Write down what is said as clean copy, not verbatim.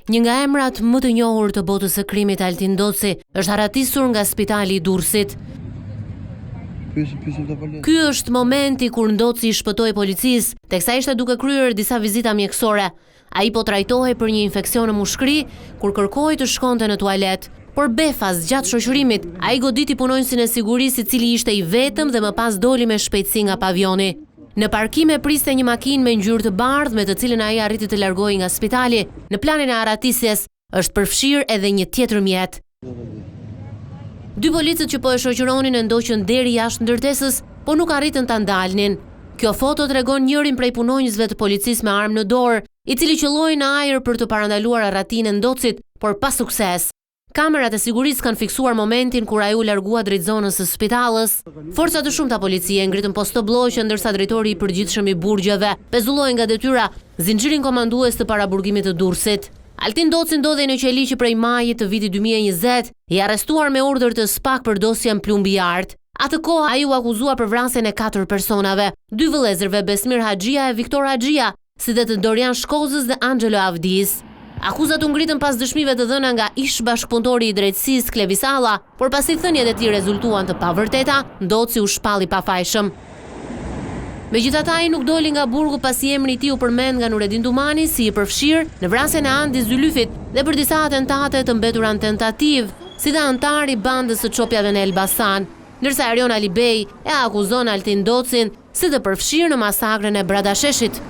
Një nga emrat më të njohur të botës së krimit, Altin Doci, është haratisur nga spitali i Durrësit. Ky është momenti kur Ndoci i shpëtoi policisë, teksa ishte duke kryer disa vizita mjekësore. Ai po trajtohej për një infeksion në mushkëri kur kërkoi të shkonte në tualet. Por befas gjatë shoqërimit, ai goditi punonjësin e sigurisë i cili ishte i vetëm dhe më pas doli me shpejtësi nga pavioni. Në parkime priste një makinë me ngjyrë të bardhë me të cilën ai arriti të largohej nga spitali. Në planin e aratisjes është përfshirë edhe një tjetër mjet. Dy policët që po e shoqëronin e ndoqën deri jashtë ndërtesës, po nuk arritën ta ndalnin. Kjo foto tregon njërin prej punonjësve të policisë me armë në dorë, i cili qëlloi në ajër për të parandaluar arratinë e Ndocit, por pa sukses. Kamerat e sigurisë kanë fiksuar momentin kur ai u largua drejt zonës së spitalës. Forca të shumta policie ngritën postë blloqe ndërsa drejtori i përgjithshëm i burgjeve pezulloi nga detyra zinxhirin komandues të paraburgimit të Durrësit. Altin Doci ndodhej në Qeliqi prej majit të vitit 2020, i arrestuar me urdhër të SPAK për dosjen plumbi art. Atë kohë ai u akuzua për vrasjen e 4 personave, 2 vëllezërve Besmir Haxhia e Viktor Haxhia, si dhe të Dorian Shkozës dhe Angelo Avdis. Akuzat u ngritën pas dëshmive të dhëna nga ish bashkëpunëtori i drejtësisë Klevis Alla, por pasi thënjet e tij rezultuan të pavërteta, Ndoci u shpalli pafajshëm. Megjithatë ai nuk doli nga burgu pasi emri i tij u përmend nga Nuredin Dumani si i përfshirë në vrasjen e Andis Zylyfit dhe për disa atentate të mbetura në tentativë, si dhe antar i bandës së çopjave në Elbasan, ndërsa Erion Alibej e akuzon Altin Docin si të përfshirë në masakrën e Bradasheshit.